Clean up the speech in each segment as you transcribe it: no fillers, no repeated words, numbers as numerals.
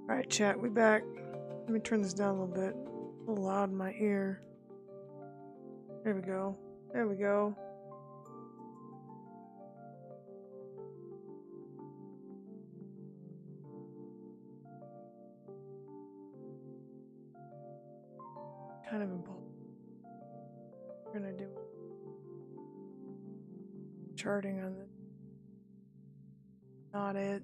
Alright, chat, we back. Let me turn this down a little bit. A little loud in my ear. There we go. There we go. Kind of important. We're gonna do charting on this. Not it.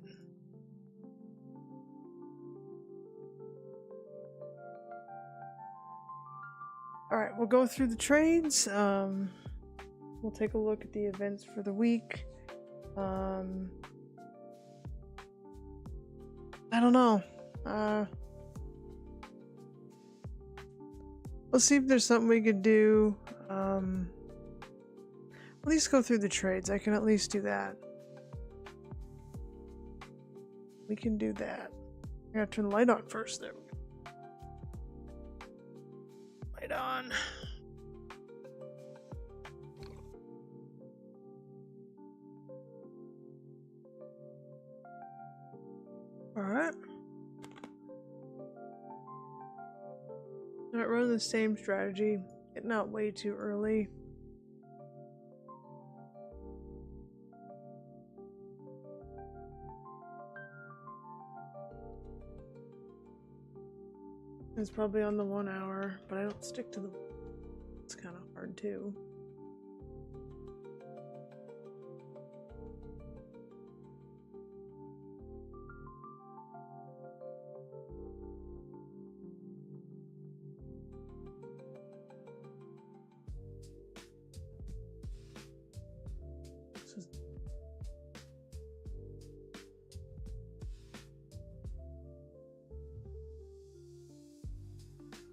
Alright, we'll go through the trades. We'll take a look at the events for the week. I don't know. Let's see if there's something we could do. At least go through the trades. I can at least do that. We can do that. I gotta turn the light on first. There we go. Light on. Alright. Not running the same strategy. Getting out way too early. It's probably on the 1 hour, but I don't stick to the. It's kind of hard too.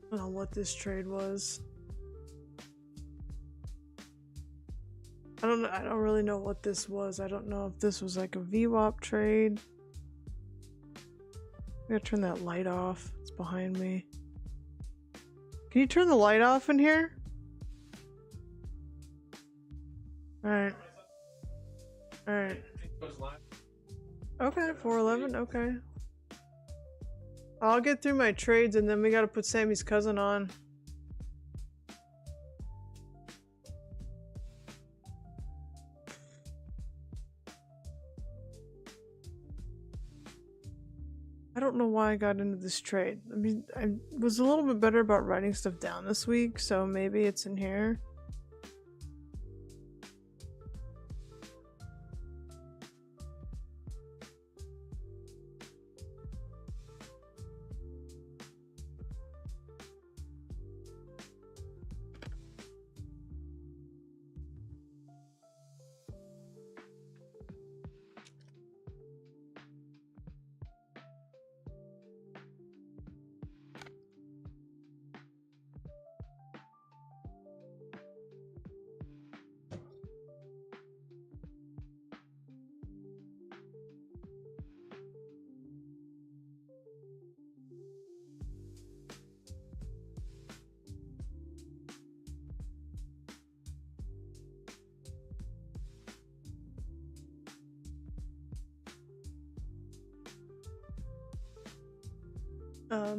I don't know what this trade was. I don't really know what this was. I don't know if this was like a VWAP trade. I'm gonna turn that light off. It's behind me. Can you turn the light off in here? Alright. Alright. Okay, 411, okay. I'll get through my trades and then we gotta put Sammy's cousin on. I don't know why I got into this trade. I mean, I was a little bit better about writing stuff down this week, so maybe it's in here.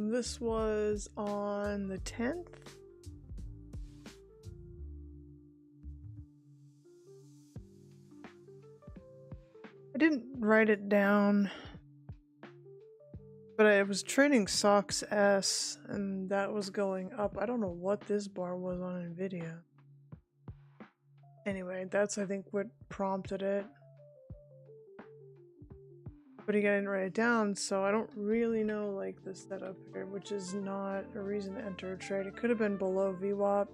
This was on the 10th. I didn't write it down, but I was trading SOX S and that was going up. I don't know what this bar was on Nvidia. Anyway, that's I think what prompted it. But again, I didn't write it down, so I don't really know like the setup here, which is not a reason to enter a trade. It could have been below VWAP.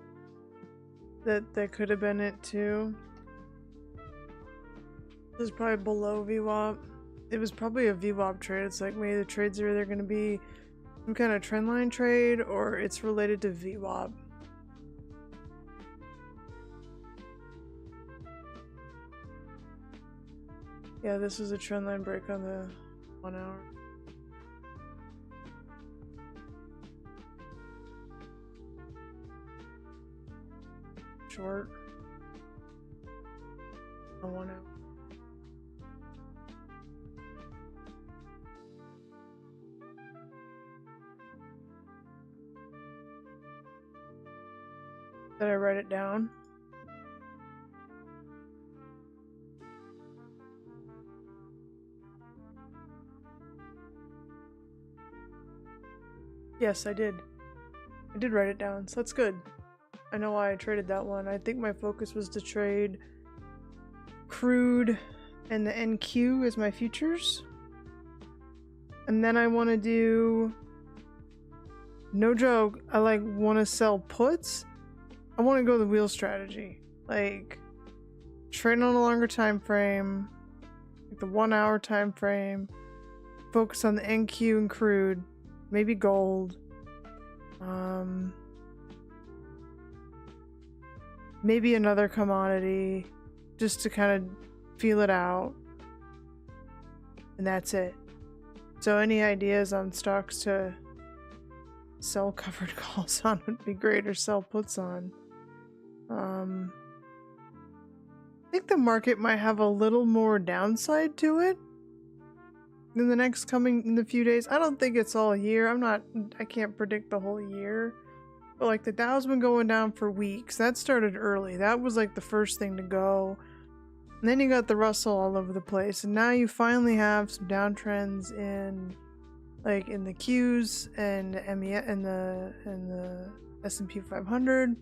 That could have been it too. This is probably below VWAP. It was probably a VWAP trade. It's like maybe the trades are either going to be some kind of trendline trade or it's related to VWAP. Yeah, this is a trendline break on the 1 hour. Short. On 1 hour. Did I write it down? Yes, I did. I did write it down, so that's good. I know why I traded that one. I think my focus was to trade crude and the NQ as my futures. And then I want to do, no joke, I like want to sell puts. I want to go the wheel strategy. Like trade on a longer time frame, like the 1 hour time frame, focus on the NQ and crude, maybe gold. Maybe another commodity just to kind of feel it out. And that's it. So any ideas on stocks to sell covered calls on would be great, or sell puts on. I think the market might have a little more downside to it in the few days. I don't think it's all year. I can't predict the whole year. But like the Dow's been going down for weeks. That started early. That was like the first thing to go. And then you got the Russell all over the place. And now you finally have some downtrends in like in the Qs and the S&P 500.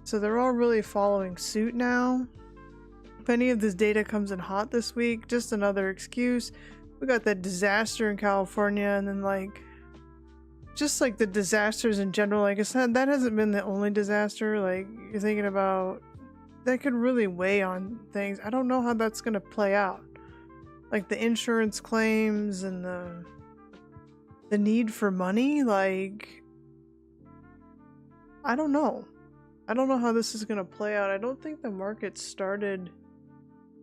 So they're all really following suit now. If any of this data comes in hot this week, just another excuse. We got that disaster in California, and then like just like the disasters in general. Like I said, that hasn't been the only disaster. Like you're thinking about that could really weigh on things. I don't know how that's gonna play out. Like the insurance claims and the need for money. Like I don't know. I don't know how this is gonna play out. I don't think the market started.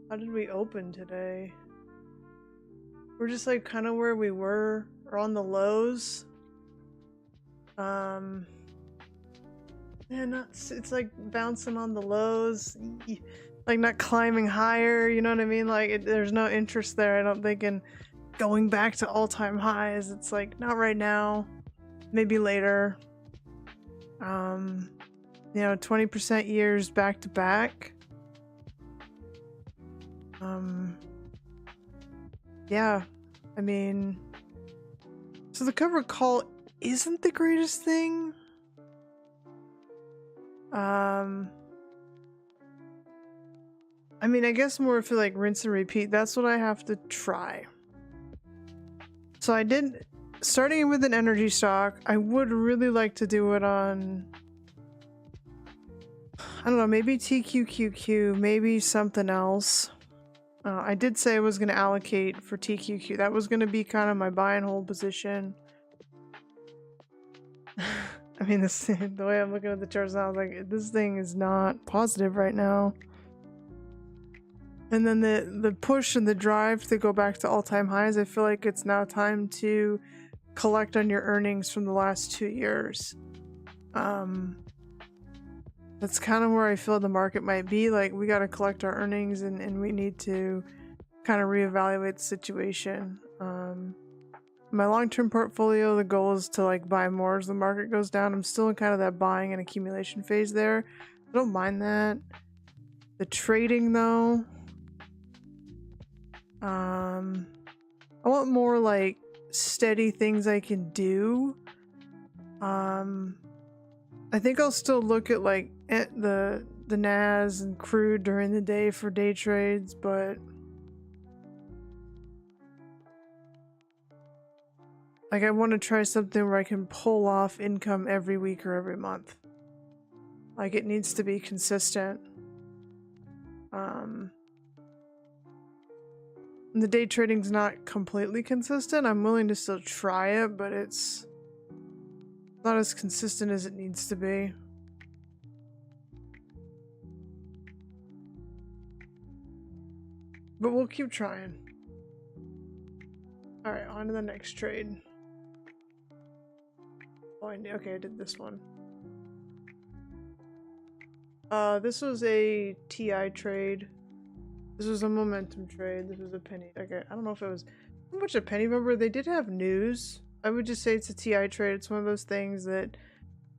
How did we open today? We're just like kind of where we were, or on the lows. Yeah, it's like bouncing on the lows, like not climbing higher, you know what I mean? Like there's no interest there, I don't think, in going back to all-time highs. It's like not right now, maybe later. 20% years back to back. Yeah, I mean, so the covered call isn't the greatest thing. I mean, I guess more for like rinse and repeat. That's what I have to try. So I did, starting with an energy stock, I would really like to do it on, I don't know, maybe TQQQ, maybe something else. I did say I was going to allocate for TQQ. That was going to be kind of my buy and hold position. I mean, the way I'm looking at the charts now, like this thing is not positive right now. And then the push and the drive to go back to all-time highs, I feel like it's now time to collect on your earnings from the last 2 years. That's kind of where I feel the market might be. Like we got to collect our earnings and we need to kind of reevaluate the situation. My long-term portfolio, the goal is to like buy more as the market goes down. I'm still in kind of that buying and accumulation phase there. I don't mind that. The trading though, I want more like steady things I can do. I think I'll still look at like the NAS and crude during the day for day trades, but like I want to try something where I can pull off income every week or every month. Like it needs to be consistent. The day trading's not completely consistent. I'm willing to still try it, but it's not as consistent as it needs to be. But we'll keep trying. Alright, on to the next trade. Oh, okay, I did this one. This was a TI trade. This was a momentum trade. This was a penny. Okay, I don't know if it was so much a penny. Remember, they did have news. I would just say it's a TI trade. It's one of those things that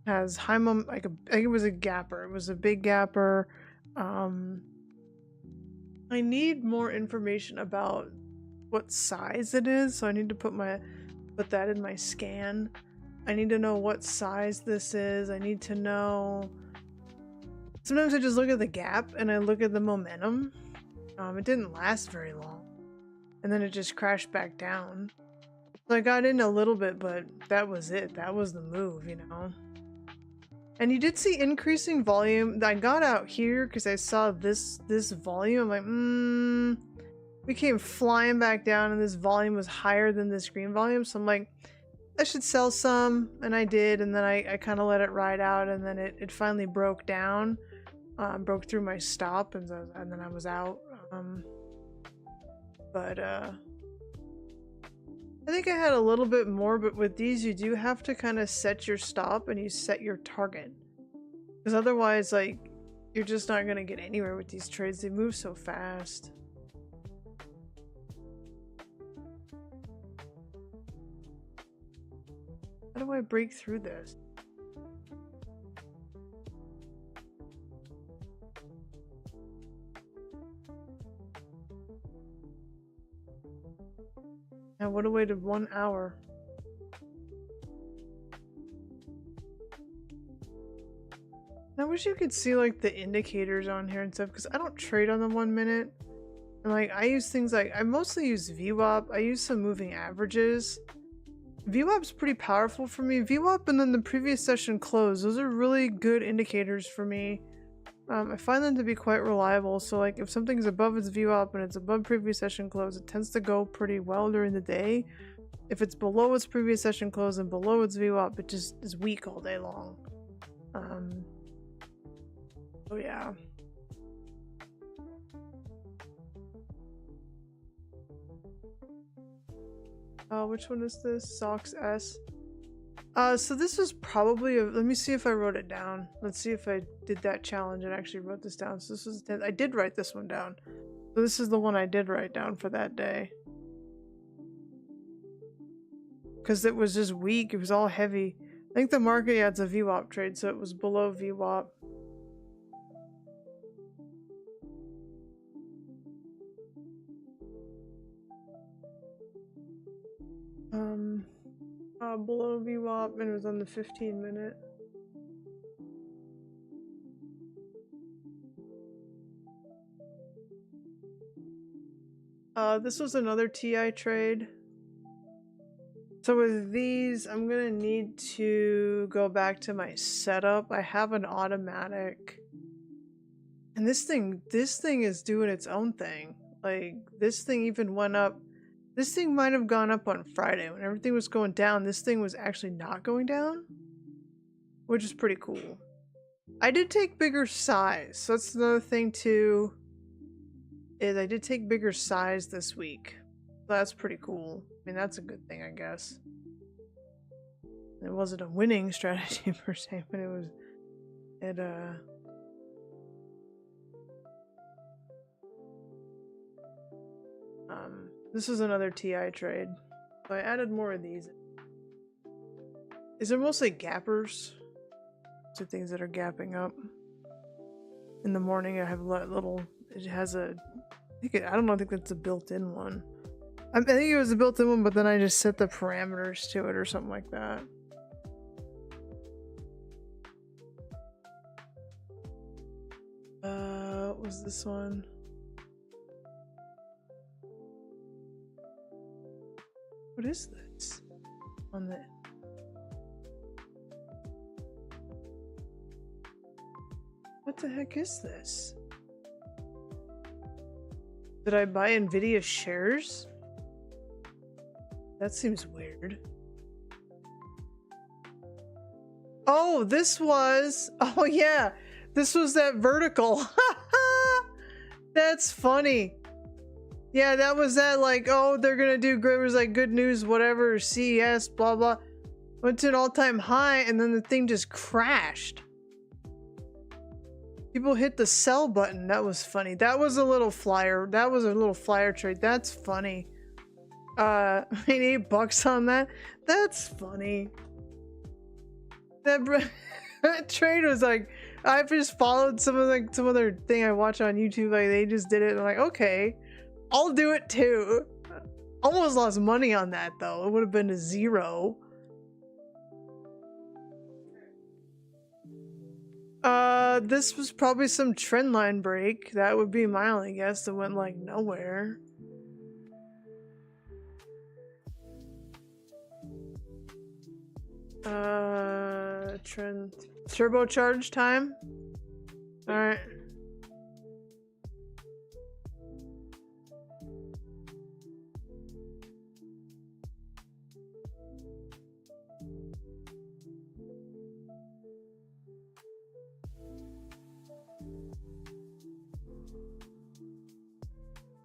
Has high like I think it was a gapper. It was a big gapper. I need more information about what size it is, so I need to put that in my scan. I need to know what size this is. I need to know. Sometimes I just look at the gap and I look at the momentum. It didn't last very long, and then it just crashed back down. So I got in a little bit, but that was it. That was the move, you know. And you did see increasing volume. I got out here because I saw this volume. I'm like, we came flying back down, and this volume was higher than this green volume. So I'm like, I should sell some, and I did. And then I kind of let it ride out, and then it finally broke down, broke through my stop, and then I was out. I think I had a little bit more, but with these you do have to kind of set your stop and you set your target. Because otherwise, like, you're just not going to get anywhere with these trades. They move so fast. How do I break through this? I would have waited 1 hour. I wish you could see like the indicators on here and stuff, because I don't trade on the 1 minute. And like I use things like, I mostly use VWAP. I use some moving averages. VWAP's pretty powerful for me. VWAP and then the previous session close. Those are really good indicators for me. I find them to be quite reliable. So like if something's above its VWAP and it's above previous session close, it tends to go pretty well during the day. If it's below its previous session close and below its VWAP, it just is weak all day long. Oh yeah. Which one is this? Sox S. So this was probably let me see if I wrote it down. Let's see if I did that challenge and actually wrote this down. So this was I did write this one down. So this is the one I did write down for that day. Because it was just weak. It was all heavy. I think the market, yeah, it's a VWAP trade, so it was below VWAP. Below VWAP, and it was on the 15-minute. This was another TI trade. So with these, I'm gonna need to go back to my setup. I have an automatic, and this thing is doing its own thing. Like, this thing even went up. This thing might have gone up on Friday when everything was going down. This thing was actually not going down, which is pretty cool. I did take bigger size, so that's another thing too. Is I did take bigger size this week. So that's pretty cool. I mean, that's a good thing, I guess. It wasn't a winning strategy per se, but this is another TI trade. So I added more of these. Is it mostly gappers? So things that are gapping up. In the morning I have it has a, I don't think that's a built-in one. I think it was a built-in one, but then I just set the parameters to it or something like that. What was this one? What is this? On the... What the heck is this? Did I buy Nvidia shares? That seems weird. Oh, this was... Oh yeah! This was that vertical. That's funny. Yeah, that was that, like, oh, they're gonna do good. It was like good news, whatever, CES, blah, blah. Went to an all-time high, and then the thing just crashed. People hit the sell button. That was funny. That was a little flyer. That was a little flyer trade. That's funny. I made $8 on that. That's funny. That trade was like, I just followed some other thing I watch on YouTube. Like they just did it, and I'm like, okay, I'll do it too. Almost lost money on that though. It would have been a 0. This was probably some trend line break. That would be my only guess. That went like nowhere. Trend turbocharge time. All right.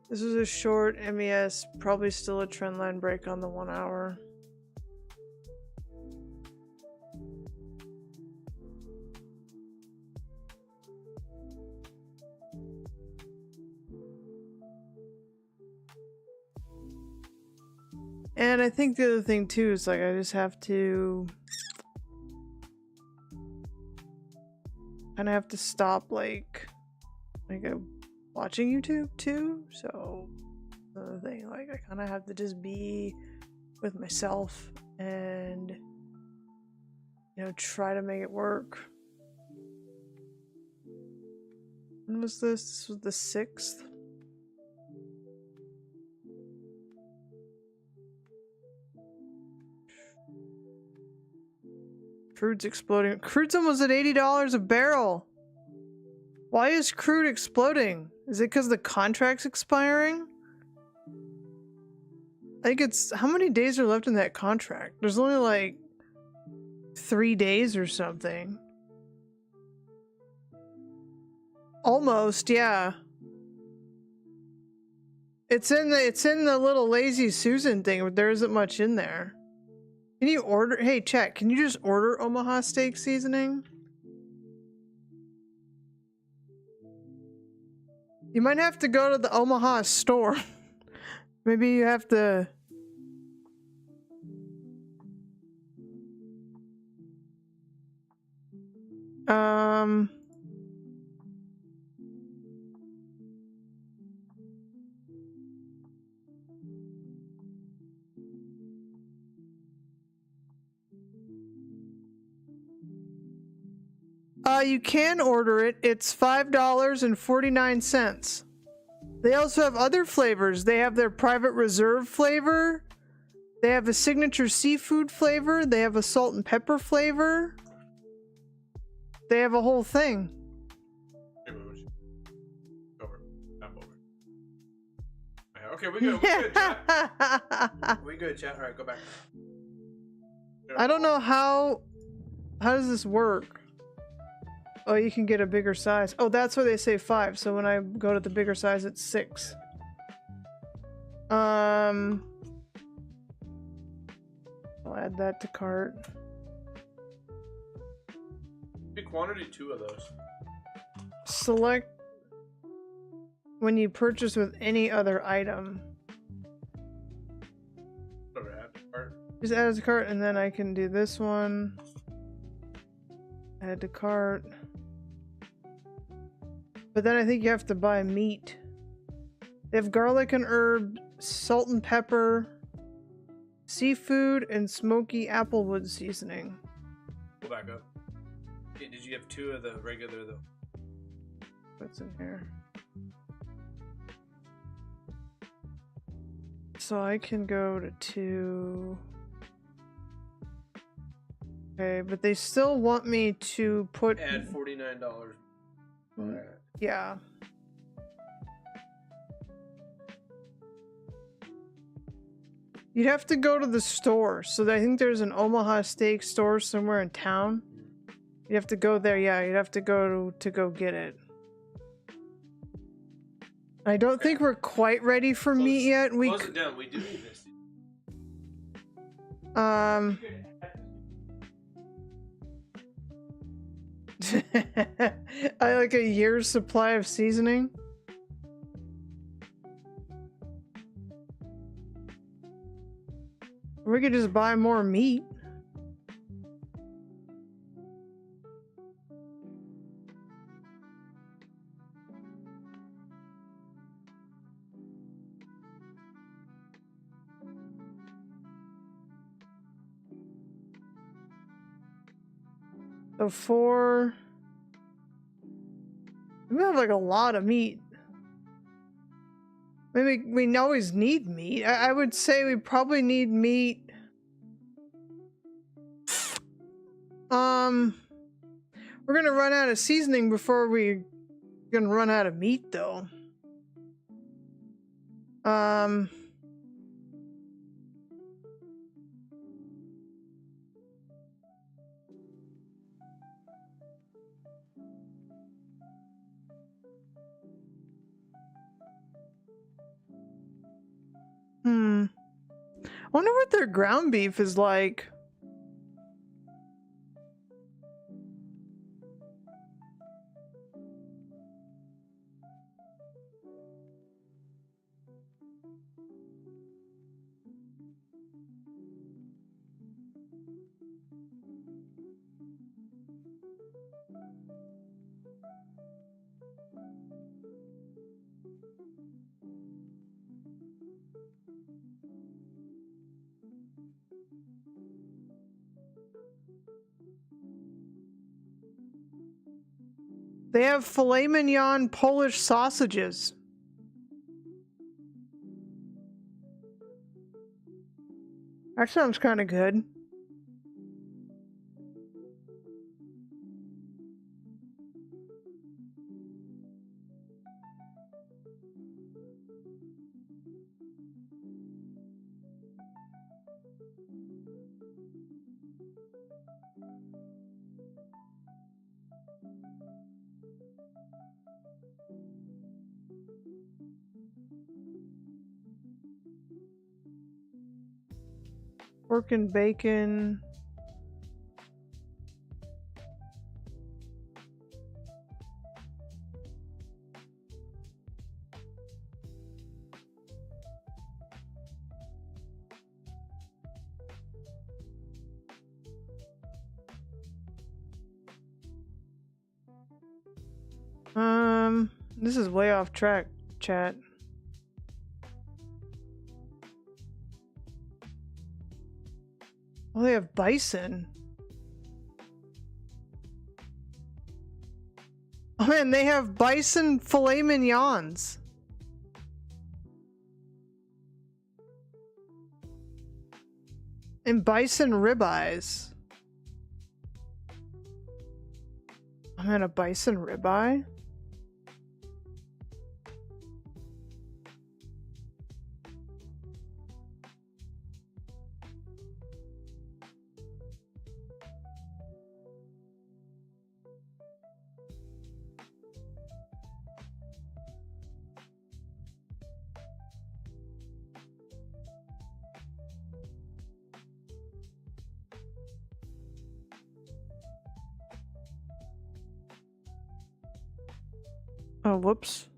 This was a short MES, probably still a trend line break on the 1 hour. And I think the other thing too is like I just have to kind of have to stop like watching YouTube too. So the thing, like I kind of have to just be with myself and try to make it work. When was this? This was the 6th. Crude's exploding. Crude's almost at $80 a barrel. Why is crude exploding? Is it because the contract's expiring? I think it's... How many days are left in that contract? There's only like 3 days or something. Almost, yeah. It's in the little Lazy Susan thing, but there isn't much in there. Can you order... Hey, chat, can you just order Omaha steak seasoning? You might have to go to the Omaha store. Maybe you have to... You can order it. It's $5.49. They also have other flavors. They have their private reserve flavor. They have a signature seafood flavor. They have a salt and pepper flavor. They have a whole thing. Over. Jump over. Okay, we good. We good, chat. We good, chat. All right, go back. I don't know how does this work? Oh, you can get a bigger size. Oh, that's why they say 5. So when I go to the bigger size, it's 6. I'll add that to cart. Big quantity, 2 of those. Select when you purchase with any other item. Add to cart. Just add to cart, and then I can do this one. Add to cart. But then I think you have to buy meat. They have garlic and herb, salt and pepper, seafood, and smoky applewood seasoning. Go back up. Hey, did you have 2 of the regular though? What's in here? So I can go to 2. Okay, but they still want me to put... Add $49. Alright. Yeah. You'd have to go to the store. So I think there's an Omaha steak store somewhere in town. You'd have to go there. Yeah, you'd have to go to go get it. I don't think we're quite ready for meat yet. Close it down. We do need this. I like a year's supply of seasoning. We could just buy more meat. So 4. We have like a lot of meat. Maybe we always need meat. I would say we probably need meat. We're gonna run out of seasoning before we're gonna run out of meat, though. I wonder what their ground beef is like. They have filet mignon Polish sausages. That sounds kind of good. Pork and bacon. This is way off track, chat. Oh, they have bison. Oh man, they have bison filet mignons. And bison ribeyes. Oh man, a bison ribeye? Oh, whoops.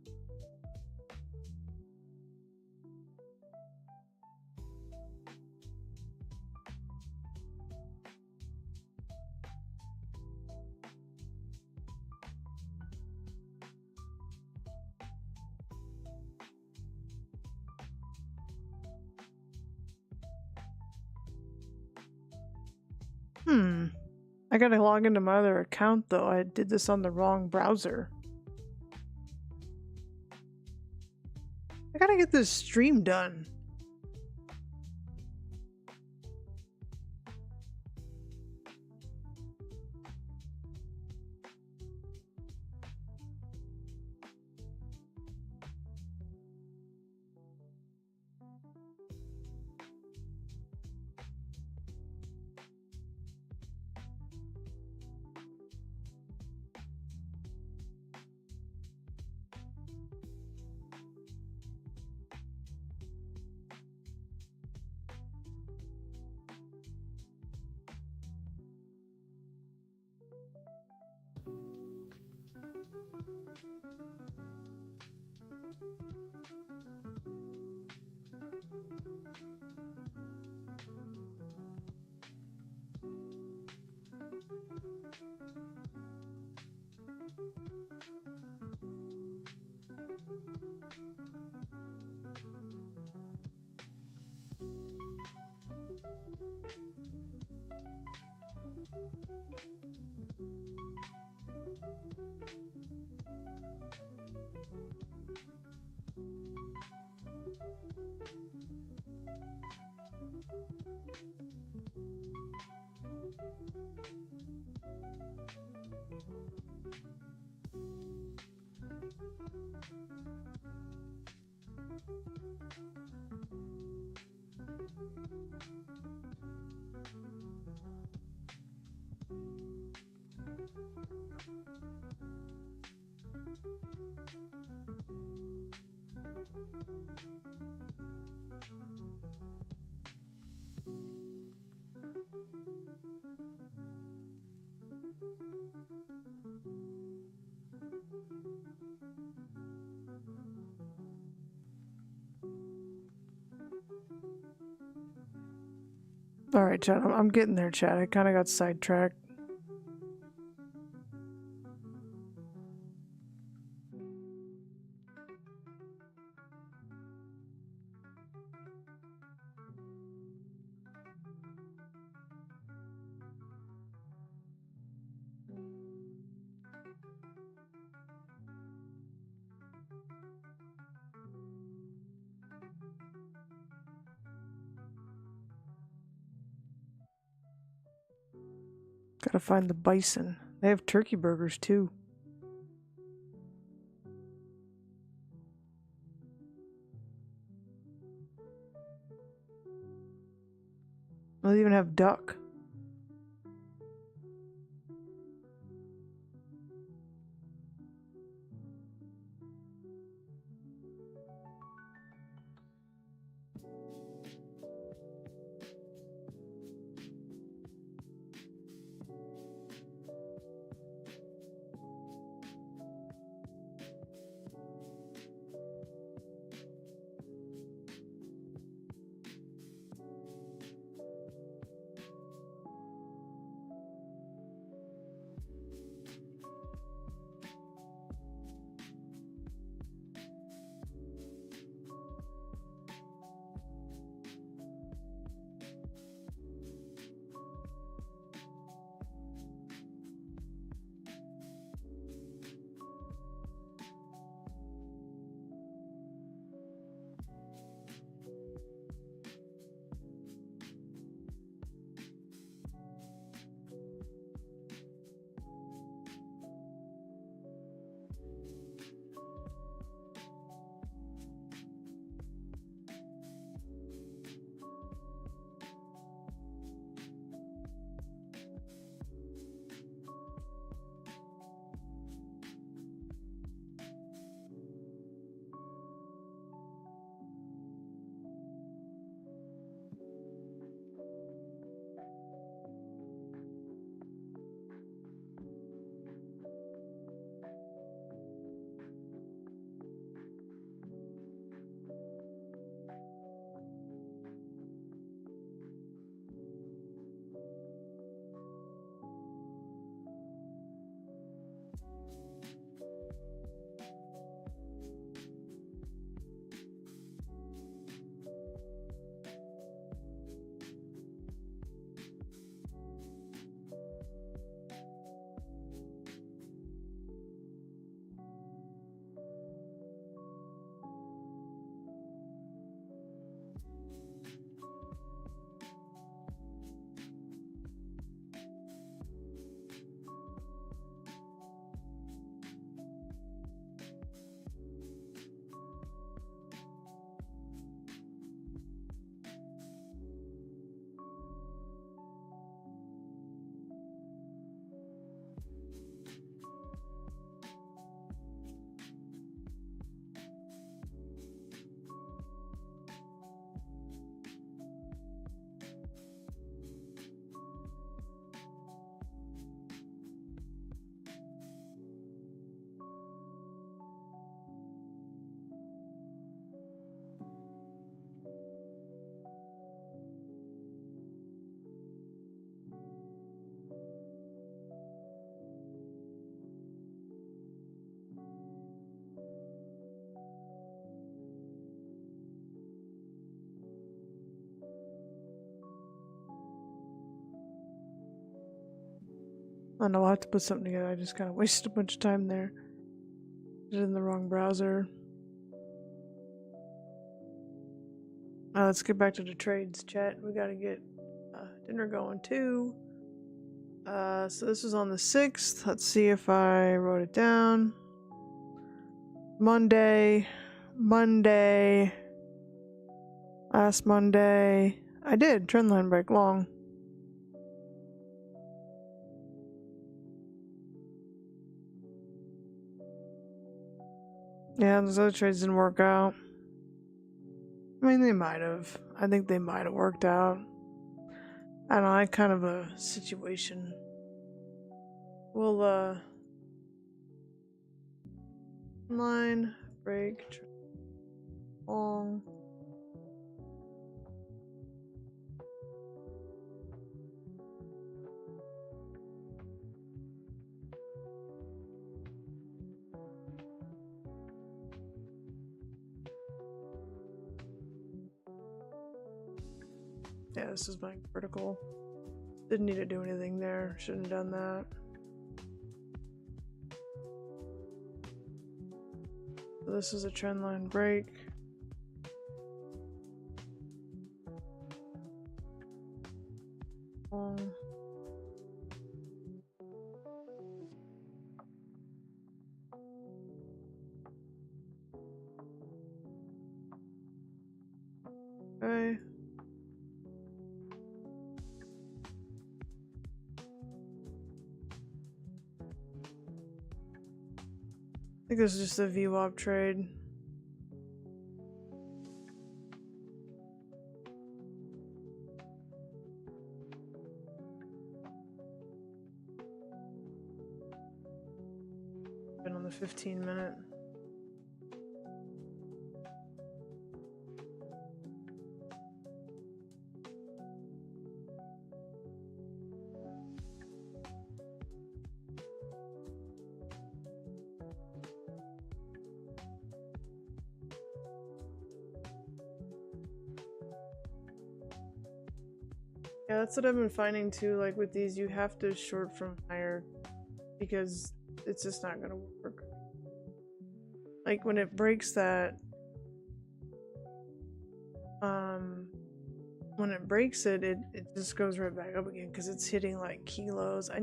I gotta log into my other account though. I did this on the wrong browser. I gotta get this stream done. All right, chat. I'm getting there, chat. I kind of got sidetracked. Gotta find the bison. They have turkey burgers too. They even have duck. I know I'll have to put something together. I just kind of wasted a bunch of time there. Did it in the wrong browser. Let's get back to the trades chat. We gotta get dinner going too. So this was on the 6th. Let's see if I wrote it down. Monday. Last Monday. I did. Trendline break long. Yeah, those other trades didn't work out. I mean, they might have. I think they might have worked out. I don't know, I kind of a situation. We'll, line, break, long. Yeah, this is my vertical. Didn't need to do anything there. Shouldn't have done that. So this is a trend line break. Long. Okay. I think this is just a VWAP trade. Been on the 15-minute. Yeah, that's what I've been finding too. Like with these, you have to short from higher because it's just not gonna work. Like when it breaks that, when it breaks it, it just goes right back up again because it's hitting like kilos. I'll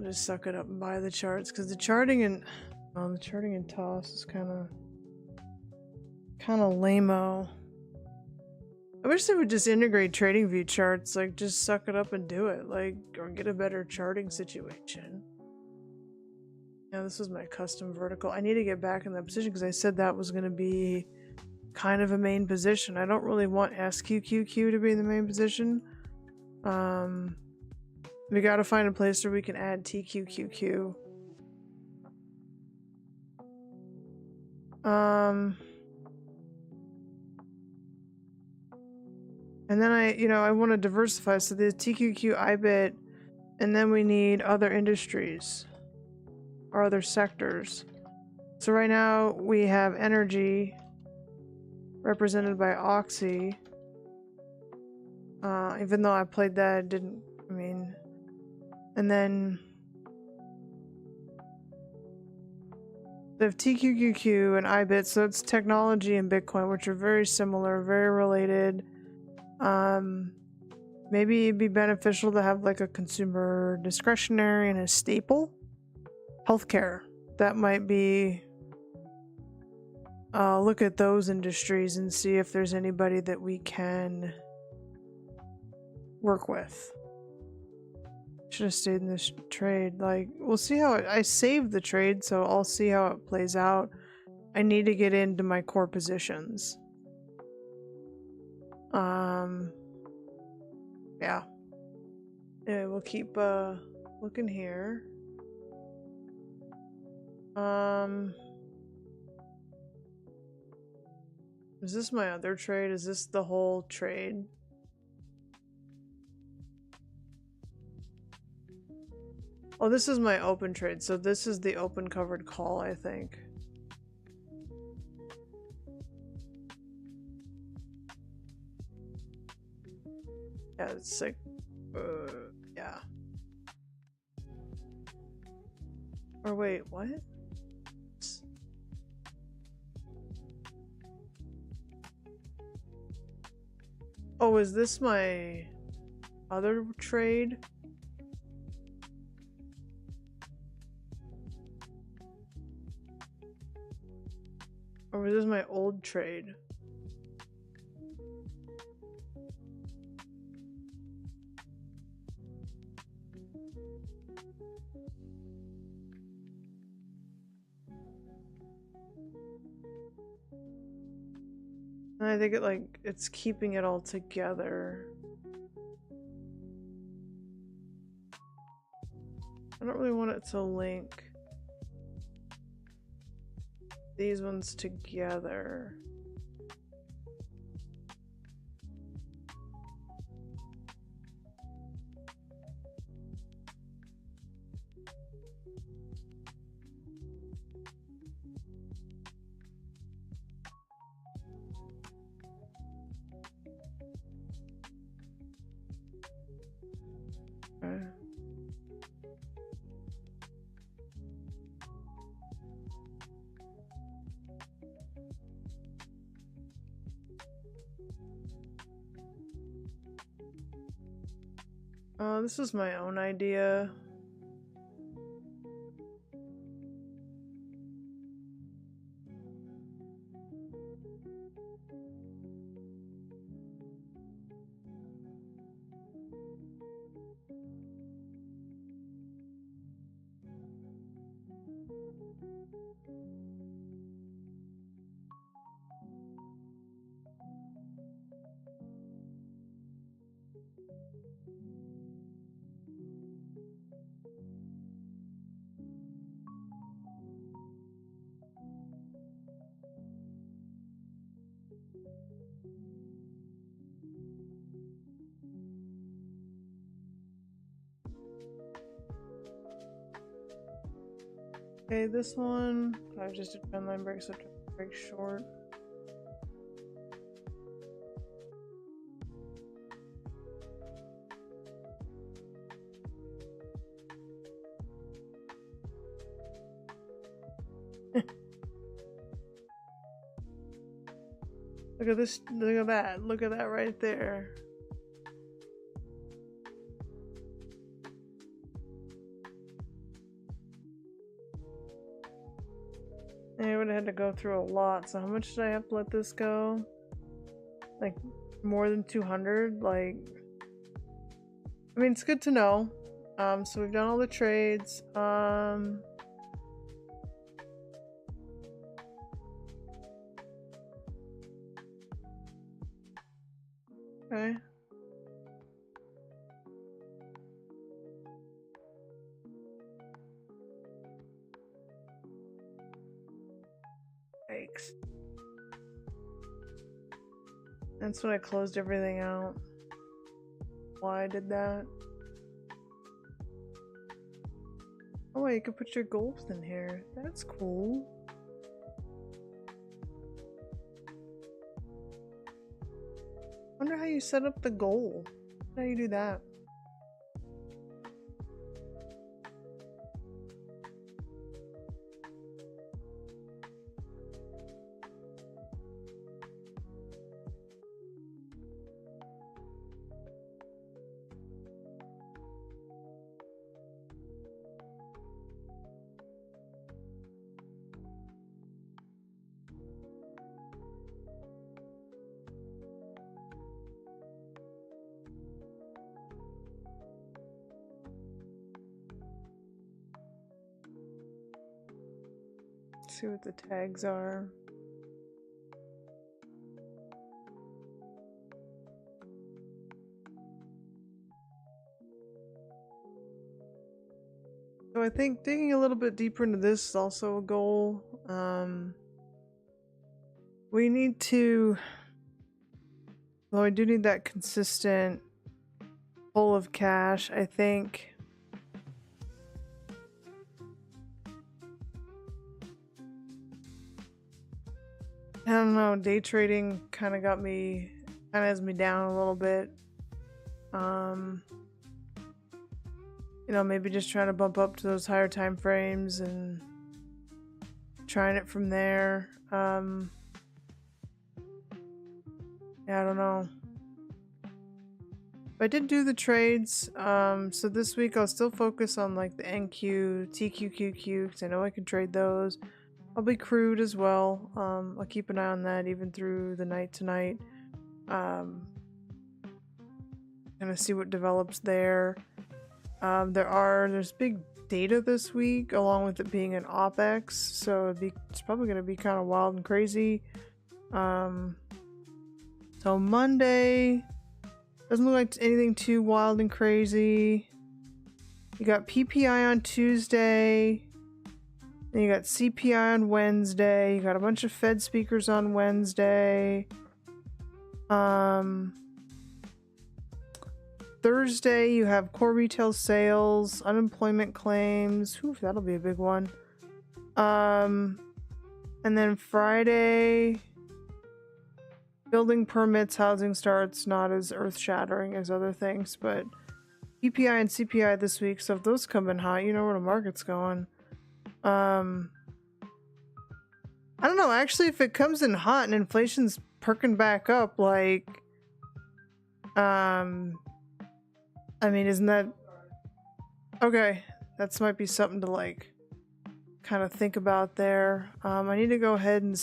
just suck it up and buy the charts because the charting and toss is kind of lame-o. I wish they would just integrate trading view charts, like just suck it up and do it, like, or get a better charting situation. Yeah, this was my custom vertical. I need to get back in that position because I said that was going to be kind of a main position. I don't really want SQQQ to be in the main position. We got to find a place where we can add TQQQ. And then I want to diversify. So the TQQ, IBIT, and then we need other industries or other sectors. So right now we have energy represented by Oxy. Even though I played that, it didn't, and then they have TQQQ and IBIT, so it's technology and Bitcoin, which are very similar, very related. Maybe it'd be beneficial to have like a consumer discretionary and a staple. Healthcare. That might be... look at those industries and see if there's anybody that we can work with. Should have stayed in this trade. Like, we'll see how I saved the trade, so I'll see how it plays out. I need to get into my core positions. Yeah. Yeah, we'll keep looking here. Is this my other trade? Is this the whole trade? Oh, this is my open trade, so this is the open covered call, I think. Yeah, it's like, yeah. Or wait, what? Oh, is this my other trade? Or was this my old trade? I think it's keeping it all together. I don't really want it to link these ones together. Okay. This is my own idea. Okay, this one, I just did trend line break, so break short. Look at this, look at that right there. I would have had to go through a lot, so how much did I have to let this go? Like, more than 200? Like, I mean, it's good to know. So we've done all the trades. Okay. Yikes. That's when I closed everything out. Why I did that? Oh, wait, you can put your goals in here. That's cool. Wonder how you set up the goal. How do you do that? See what the tags are. So I think digging a little bit deeper into this is also a goal. We need to, well, I do need that consistent pull of cash, I think. I don't know, day trading kind of has me down a little bit. you know, maybe just trying to bump up to those higher time frames and trying it from there. Yeah, I don't know. But I did do the trades. So this week I'll still focus on like the NQ, TQQQ, because I know I can trade those. I'll be crude as well. I'll keep an eye on that even through the night tonight. Gonna see what develops there. There's big data this week, along with it being an OPEX, so it's probably gonna be kind of wild and crazy. So Monday doesn't look like anything too wild and crazy. You got PPI on Tuesday. Then you got CPI on Wednesday. You got a bunch of Fed speakers on Wednesday. Thursday you have core retail sales, unemployment claims. Whew, that'll be a big one. And then Friday, building permits, housing starts, not as earth-shattering as other things, but PPI and CPI this week, so if those come in hot, you know where the market's going. I don't know, actually, if it comes in hot and inflation's perking back up, like, I mean, isn't that... Okay, that might be something to, like, kind of think about there. I need to go ahead and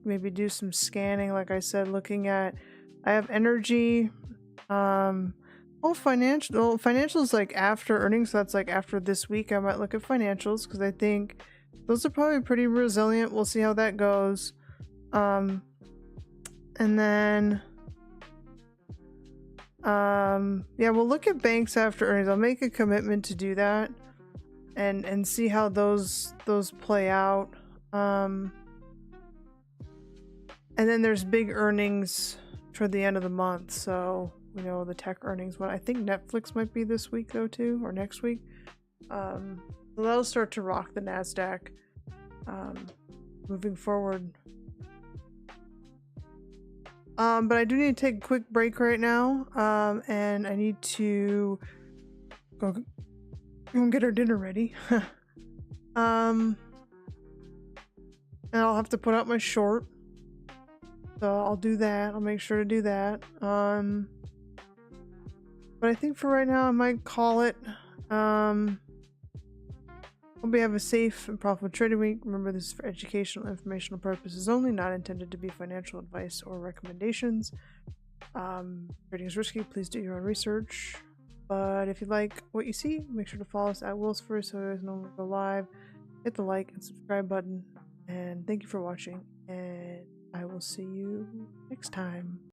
maybe do some scanning, like I said, looking at... I have energy, financials like after earnings, so that's like after this week. I might look at financials because I think those are probably pretty resilient. We'll see how that goes. And then yeah, we'll look at banks after earnings. I'll make a commitment to do that and see how those play out. And then there's big earnings for the end of the month, so we know the tech earnings one. I think Netflix might be this week though too, or next week. So that'll start to rock the NASDAQ moving forward. But I do need to take a quick break right now, and I need to go get our dinner ready. And I'll have to put out my short, so I'll do that. I'll make sure to do that. But I think for right now I might call it. Hope you have a safe and profitable trading week. Remember, this is for educational, informational purposes only, not intended to be financial advice or recommendations. Trading is risky. Please do your own research. But if you like what you see, make sure to follow us at Willsford so you guys know when we go live. Hit the like and subscribe button. And thank you for watching. And I will see you next time.